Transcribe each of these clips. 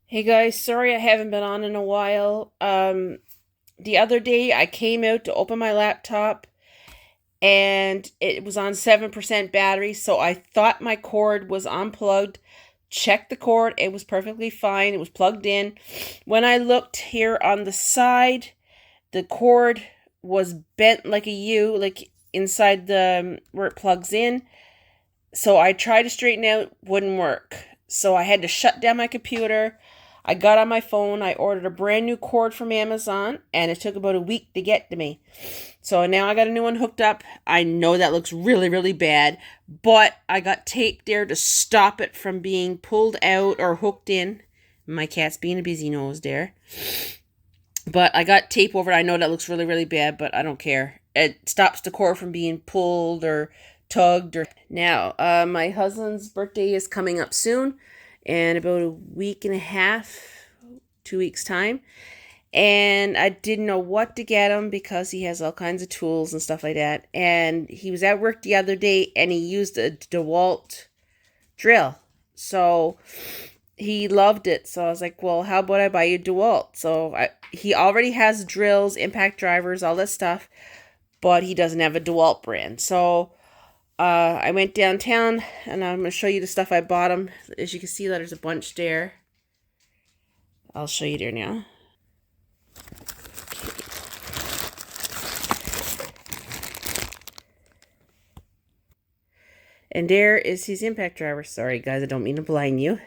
Hey guys, sorry I haven't been on in a while. The other day I came out to open my laptop and it was on 7% battery, so I thought my cord was unplugged. Checked the cord, it was perfectly fine. It was plugged in. When I looked here on the side, the cord was bent like a U, like inside the where it plugs in. So I tried to straighten out, wouldn't work. So I had to shut down my computer. I got on my phone, I ordered a brand new cord from Amazon, and it took about a week to get to me. So now I got a new one hooked up. I know that looks really, really bad, but I got tape there to stop it from being pulled out or hooked in. My cat's being a busy nose there. But I got tape over it. I know that looks really, really bad, but I don't care. It stops the cord from being pulled or tugged or now. My husband's birthday is coming up soon, in about a week and a half, 2 weeks time. And I didn't know what to get him because he has all kinds of tools and stuff like that. And he was at work the other day and he used a DeWalt drill. So he loved it. So I was like, well, how about I buy you DeWalt? He already has drills, impact drivers, all that stuff, but he doesn't have a DeWalt brand. So I went downtown and I'm going to show you the stuff I bought him. As you can see, there's a bunch there. I'll show you there now. And there is his impact driver. Sorry, guys, I don't mean to blind you.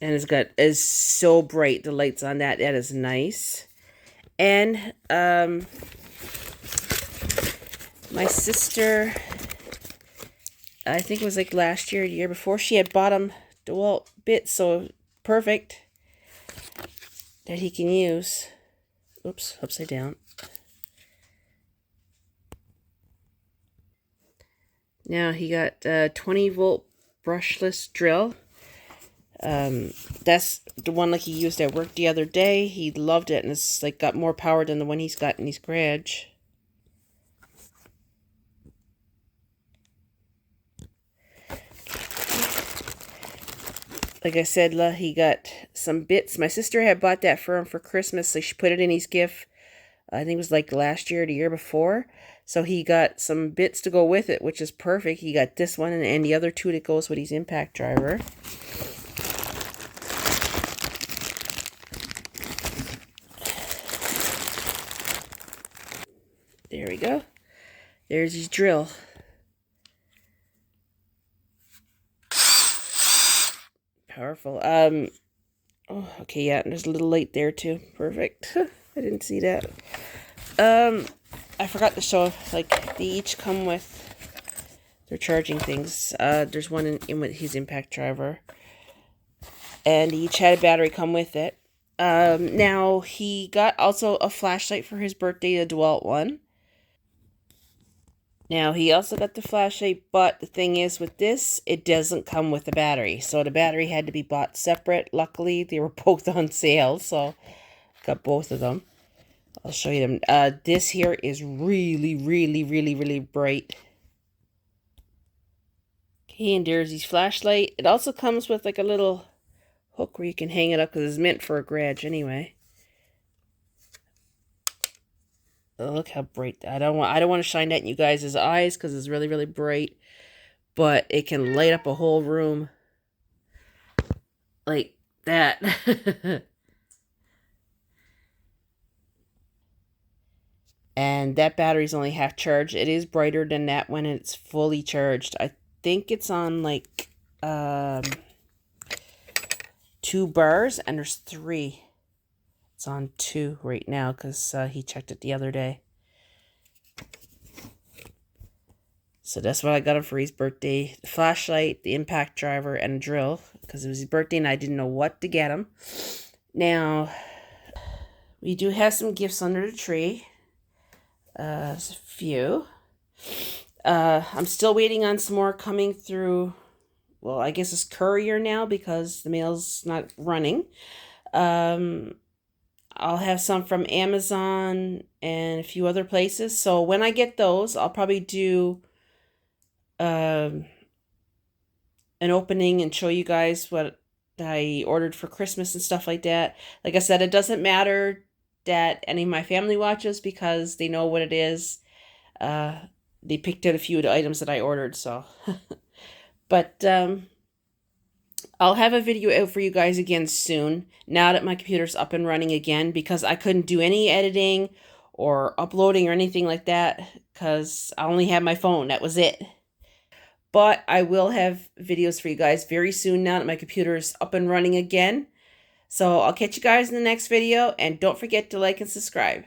And it's so bright. The lights on that is nice. And my sister, I think it was like last year, the year before, she had bought him DeWalt bits, so perfect that he can use. Oops, upside down. Now he got a 20-volt brushless drill. That's the one like he used at work the other day. He loved it, and it's like got more power than the one he's got in his garage. Like I said, he got some bits. My sister had bought that for him for Christmas, so she put it in his gift. I think it was like last year or the year before. So he got some bits to go with it, which is perfect. He got this one and the other two that goes with his impact driver. There we go. There's his drill. Powerful. Oh, okay, yeah, and there's a little light there too. Perfect. I didn't see that. I forgot to show, like, they each come with their charging things. There's one in with his impact driver. And each had a battery come with it. Now, he got also a flashlight for his birthday, a DeWalt one. Now, he also got the flashlight, but the thing is with this, it doesn't come with the battery. So the battery had to be bought separate. Luckily, they were both on sale, so got both of them. I'll show you them. This here is really, really, really, really bright. Okay, and there's his flashlight. It also comes with like a little hook where you can hang it up because it's meant for a garage anyway. Oh, look how bright. I don't want to shine that in you guys' eyes because it's really, really bright. But it can light up a whole room like that. And that battery's only half charged. It is brighter than that when it's fully charged. I think it's on like 2 bars, and there's 3. It's on 2 right now because he checked it the other day. So that's what I got him for his birthday. The flashlight, the impact driver, and a drill. Because it was his birthday and I didn't know what to get him. Now, we do have some gifts under the tree. A few. I'm still waiting on some more coming through. Well, I guess it's courier now because the mail's not running. I'll have some from Amazon and a few other places. So when I get those, I'll probably do an opening and show you guys what I ordered for Christmas and stuff like that. Like I said, it doesn't matter that any of my family watches because they know what it is. Uh, they picked out a few of the items that I ordered, so. But I'll have a video out for you guys again soon, now that my computer's up and running again, because I couldn't do any editing or uploading or anything like that, because I only had my phone. That was it. But I will have videos for you guys very soon now that my computer is up and running again. So I'll catch you guys in the next video, and don't forget to like and subscribe.